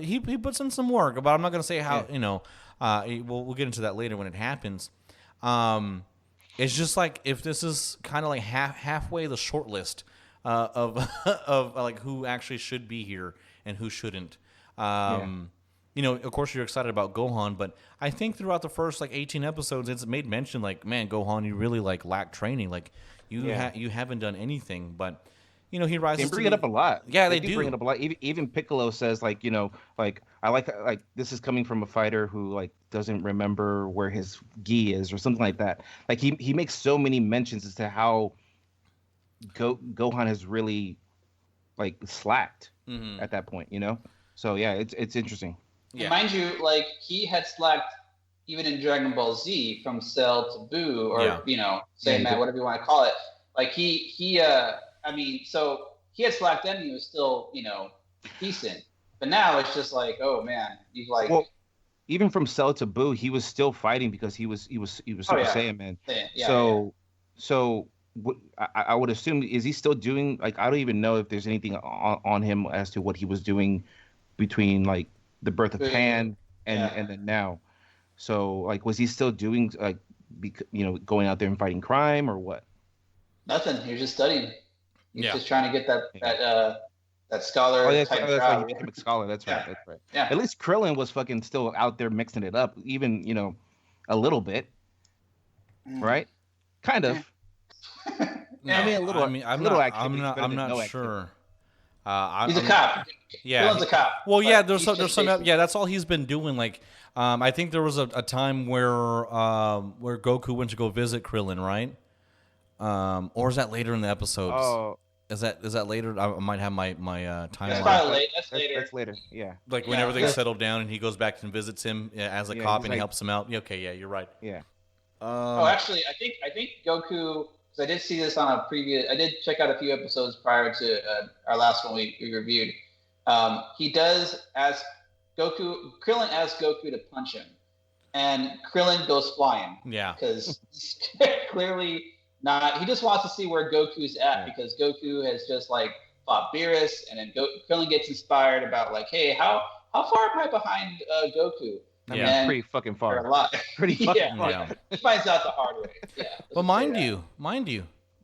He puts in some work, but I'm not gonna say how. You know, we'll get into that later when it happens. It's just like if this is kind of like halfway the short list of like who actually should be here and who shouldn't. You know, of course, you're excited about Gohan, but I think throughout the first like 18 episodes, it's made mention like, man, Gohan, you really like lack training. Like you haven't done anything, but you know he rises. They bring it up a lot. Yeah, they do bring it up a lot. Even Piccolo says like, you know, like I like this is coming from a fighter who like doesn't remember where his gi is or something like that. Like he makes so many mentions as to how Gohan has really like slacked at that point. You know, so yeah, it's interesting. Yeah. Mind you, like he had slacked even in Dragon Ball Z from Cell to Boo, or you know, Saiyaman, whatever you want to call it. Like so he had slacked then. He was still, you know, decent. But now it's just like, oh man, he's like. Well, even from Cell to Boo, he was still fighting because he was Super Saiyaman. So I would assume, is he still doing like, I don't even know if there's anything on him as to what he was doing between like the birth of Pan and then now. So like, was he still doing like, you know, going out there and fighting crime or what? Nothing. He was just studying. He's just trying to get that scholar. Oh, that's why you became a scholar. That's right. That's right. Yeah. At least Krillin was fucking still out there mixing it up, even, you know, a little bit, right? Kind of. No, I mean a little. I mean, I'm not sure. He's a cop. Yeah, Krillins a cop. Well, yeah, there's some. Yeah, that's all he's been doing. Like, I think there was a time where Goku went to go visit Krillin, right? Or is that later in the episodes? Oh, is that later? I might have my timeline. That's probably late. That's later. Yeah. Like when everything's settled down and he goes back and visits him as a cop and he helps him out. Yeah, okay, yeah, you're right. Yeah. Actually, I think Goku. Because I did see this on a previous. I did check out a few episodes prior to our last one we reviewed. He does ask Goku. Krillin asks Goku to punch him, and Krillin goes flying. Yeah. Because he's clearly not. He just wants to see where Goku's at because Goku has just like fought Beerus, and then Krillin gets inspired about like, hey, how far am I behind Goku? I mean, pretty fucking far. A lot. Pretty fucking far. Yeah. He finds out the hard way. Yeah. But mind you,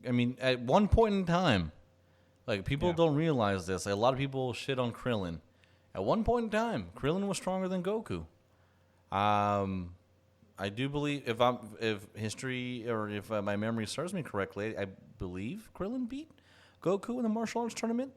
I mean, at one point in time, like people don't realize this. A lot of people shit on Krillin. At one point in time, Krillin was stronger than Goku. I do believe if history or if my memory serves me correctly, I believe Krillin beat Goku in the martial arts tournament.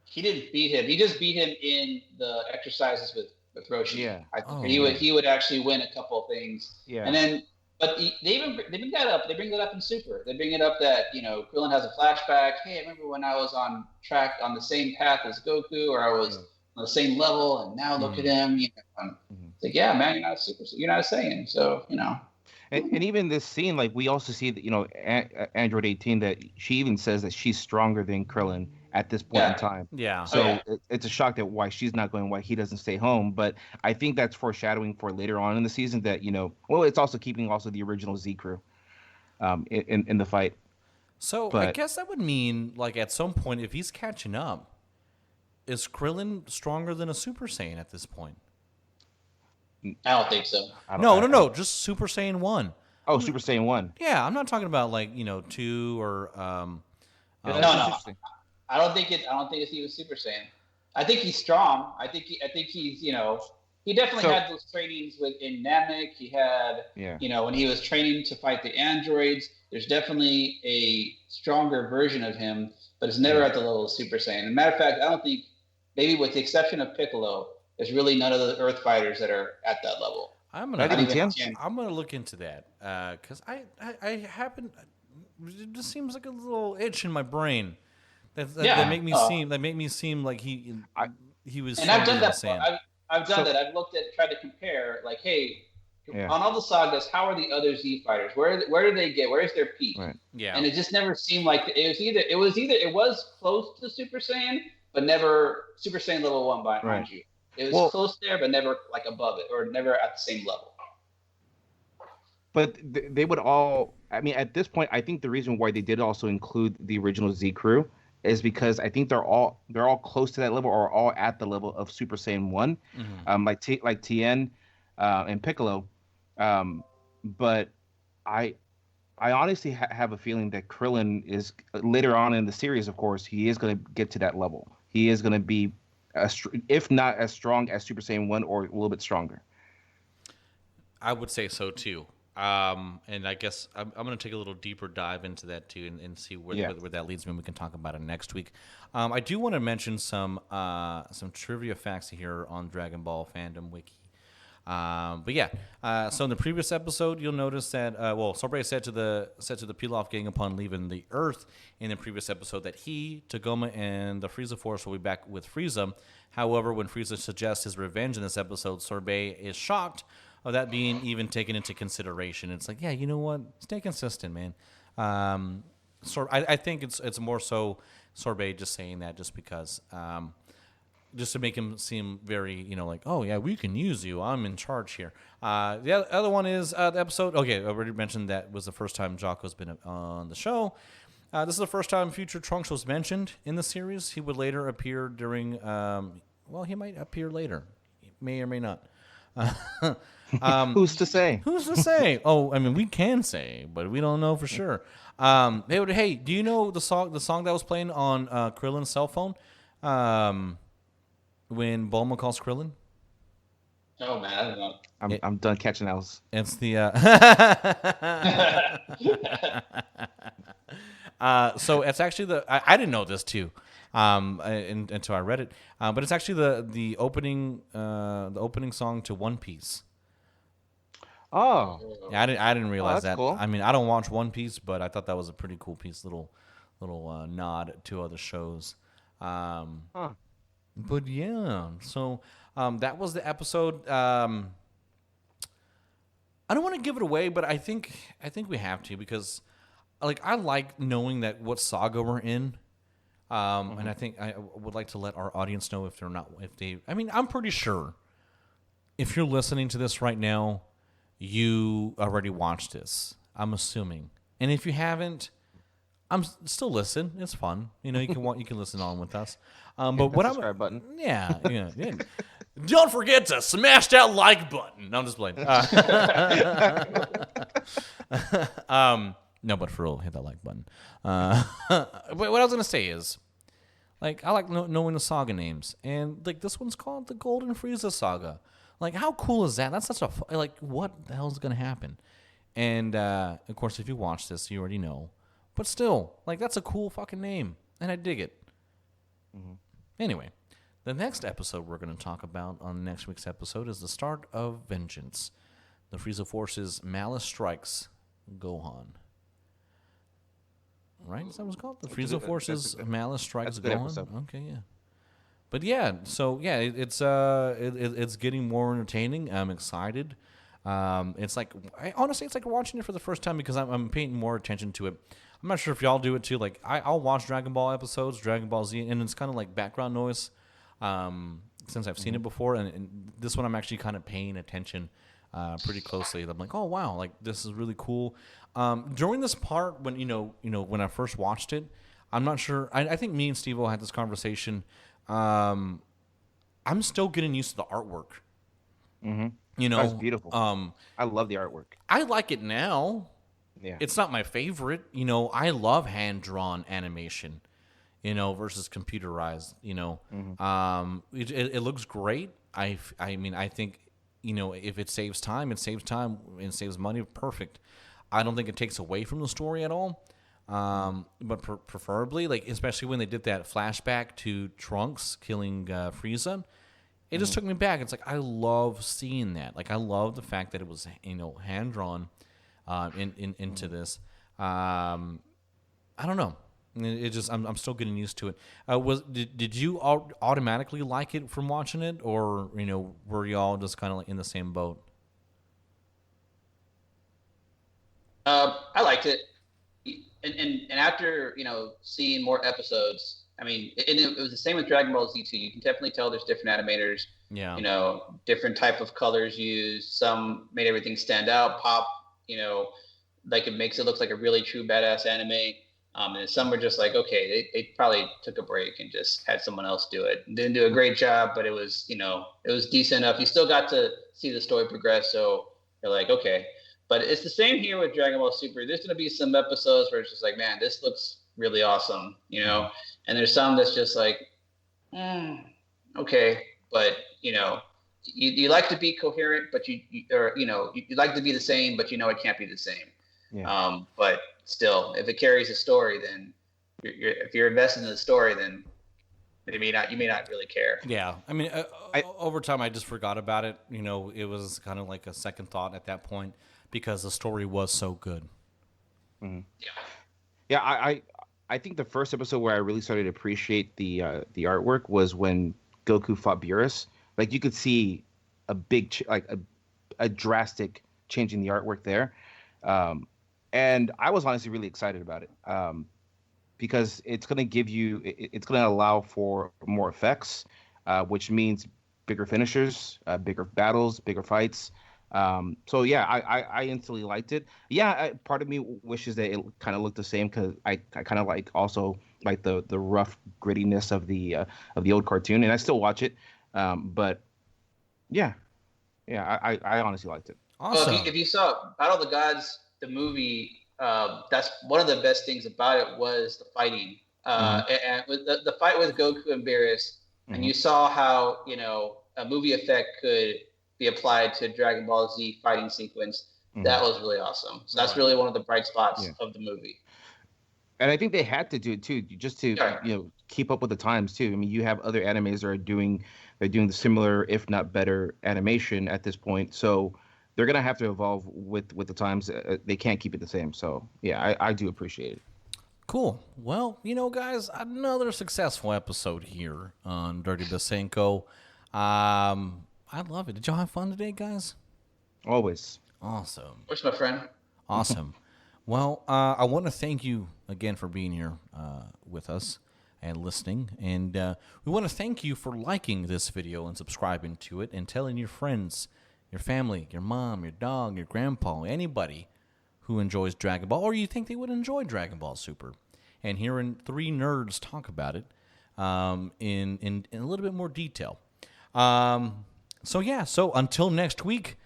He didn't beat him. He just beat him in the exercises with Roshi. Yeah. I think he would actually win a couple of things. Yeah. And then, but they bring that up. They bring that up in Super. They bring it up that Krillin has a flashback. Hey, I remember when I was on track on the same path as Goku, or I was on the same level, and now look at him. It's like, yeah, man, you're not a Saiyan, so And even this scene, like we also see that Android 18 that she even says that she's stronger than Krillin at this point in time. Yeah. So it's a shock that why she's not going, why he doesn't stay home. But I think that's foreshadowing for later on in the season that it's also keeping the original Z crew in the fight. So I guess that would mean like at some point if he's catching up, is Krillin stronger than a Super Saiyan at this point? I don't think so. No, just Super Saiyan 1. Oh, Super Saiyan 1. Yeah, I'm not talking about like 2 or. No. I don't think it's even Super Saiyan. I think he's strong. I think he's he definitely had those trainings in Namek. He had when he was training to fight the androids. There's definitely a stronger version of him, but it's never at the level of Super Saiyan. As a matter of fact, I don't think, maybe with the exception of Piccolo, there's really none of the Earth fighters that are at that level. I'm gonna look into that because I happen. It just seems like a little itch in my brain that make me seem like he was. And I've done that. I've done that. I've tried to compare. Like, hey, on all the sagas, how are the other Z fighters? Where do they get? Where is their peak? Right. Yeah. And it just never seemed like it was close to Super Saiyan, but never Super Saiyan level 1 behind you. It was close there, but never like above it, or never at the same level. But they would all. I mean, at this point, I think the reason why they did also include the original Z crew is because I think they're all close to that level, or all at the level of Super Saiyan 1, like Tien and Piccolo. But I honestly have a feeling that Krillin is later on in the series. Of course, he is going to get to that level. He is going to be, if not as strong as Super Saiyan 1, or a little bit stronger. I would say so too. And I guess I'm going to take a little deeper dive into that too, and see where that leads me. We can talk about it next week. I do want to mention some trivia facts here on Dragon Ball Fandom Wiki. But yeah, so in the previous episode, you'll notice that Sorbet said to the Pilaf gang upon leaving the Earth in the previous episode that he, Tagoma, and the Frieza Force will be back with Frieza. However, when Frieza suggests his revenge in this episode, Sorbet is shocked of that being even taken into consideration. It's like, yeah, you know what? Stay consistent, man. I think it's more so Sorbet just saying that just because. Just to make him seem very, like, oh, yeah, we can use you. I'm in charge here. The other one is the episode. Okay, I already mentioned that was the first time Jaco's been on the show. This is the first time future Trunks was mentioned in the series. He would later appear during, he might appear later. He may or may not. Who's to say? Who's to say? Oh, I mean, we can say, but we don't know for sure. Hey, do you know the song that was playing on Krillin's cell phone? When Bulma calls Krillin? Oh man, I don't know. I'm done catching those. It's the so it's actually I didn't know this too, until I read it. But it's actually the opening song to One Piece. Oh, yeah, I didn't realize that. Cool. I mean, I don't watch One Piece, but I thought that was a pretty cool piece, little nod to other shows. But yeah, so that was the episode. I don't want to give it away, but I think we have to, because I like knowing that what saga we're in. And I think I would like to let our audience know if they. I mean, I'm pretty sure if you're listening to this right now, you already watched this. I'm assuming, and if you haven't, I'm still listen. It's fun. You know, you can listen on with us. But what subscribe button. Yeah. Don't forget to smash that like button. No, I'm just playing. No, but for real, hit that like button. But what I was gonna say is, like, I like knowing the saga names, and like this one's called the Golden Frieza Saga. Like, how cool is that? That's such a like, what the hell is gonna happen? And of course, if you watch this, you already know. But still, like, that's a cool fucking name, and I dig it. Mm-hmm. Anyway, the next episode we're going to talk about on next week's episode is the start of Vengeance. The Frieza Force's Malice Strikes Gohan. Right? Is that what it's called? The Frieza Force's Malice Strikes Gohan? Episode. Okay, yeah. But yeah, so yeah, it's getting more entertaining. I'm excited. It's like, honestly, it's like watching it for the first time because I'm paying more attention to it. I'm not sure if y'all do it too. Like, I'll watch Dragon Ball episodes, Dragon Ball Z, and it's kind of like background noise since I've seen it before. And this one I'm actually kind of paying attention pretty closely. I'm like, oh wow, like this is really cool. During this part, when when I first watched it, I'm not sure. I think me and Steve-O had this conversation. I'm still getting used to the artwork. Mm-hmm. You know, that's beautiful. I love the artwork. I like it now. Yeah, it's not my favorite. You know, I love hand drawn animation. You know, versus computerized. You know, it looks great. I mean, I think if it saves time, it saves time and saves money. Perfect. I don't think it takes away from the story at all. But preferably, like, especially when they did that flashback to Trunks killing Frieza. It just took me back. It's like, I love seeing that. Like, I love the fact that it was, hand drawn into this. I don't know. It just, I'm still getting used to it. Did you automatically like it from watching it, or were y'all just kind of like in the same boat? I liked it, and after seeing more episodes. I mean, it was the same with Dragon Ball Z too. You can definitely tell there's different animators. Yeah. Different type of colors used. Some made everything stand out, pop. Like it makes it look like a really true badass anime. And some were just like, okay, they probably took a break and just had someone else do it. Didn't do a great job, but it was it was decent enough. You still got to see the story progress, so you're like, okay. But it's the same here with Dragon Ball Super. There's gonna be some episodes where it's just like, man, this looks really awesome, and there's some that's just like, okay, but you like to be coherent, but you like to be the same, but it can't be the same. Yeah. But still, if it carries a story, then if you're invested in the story, then you may not really care. Yeah, I mean, over time, I just forgot about it. It was kind of like a second thought at that point because the story was so good. Mm-hmm. Yeah, I think the first episode where I really started to appreciate the artwork was when Goku fought Beerus. Like, you could see a big a drastic change in the artwork there, and I was honestly really excited about it because it's going to give you, it's going to allow for more effects, which means bigger finishers, bigger battles, bigger fights. So yeah, I instantly liked it. Yeah, part of me wishes that it kind of looked the same because I kind of like also like the rough grittiness of the old cartoon, and I still watch it. But yeah, I honestly liked it. Awesome. Well, if you saw Battle of the Gods, the movie, that's one of the best things about it was the fighting. And with the fight with Goku and Beerus, and you saw how a movie effect could be applied to Dragon Ball Z fighting sequence. That was really awesome. So that's really one of the bright spots of the movie. And I think they had to do it too, just to keep up with the times too. I mean, you have other animes that are doing the similar, if not better, animation at this point. So they're gonna have to evolve with the times. They can't keep it the same. So yeah, I do appreciate it. Cool. Well, guys, another successful episode here on Dirty Masenko. I love it. Did y'all have fun today, guys? Always. Awesome. Where's my friend? Awesome. Well, I want to thank you again for being here with us. and listening. And we want to thank you for liking this video and subscribing to it and telling your friends, your family, your mom, your dog, your grandpa, anybody who enjoys Dragon Ball or you think they would enjoy Dragon Ball Super. And hearing three nerds talk about it in a little bit more detail. So until next week,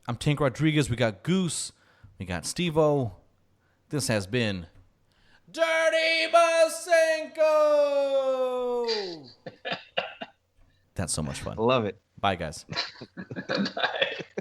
I'm Tank Rodriguez. We got Goose. We got Steve-O. This has been Dirty Masenko! That's so much fun. Love it. Bye, guys. Bye.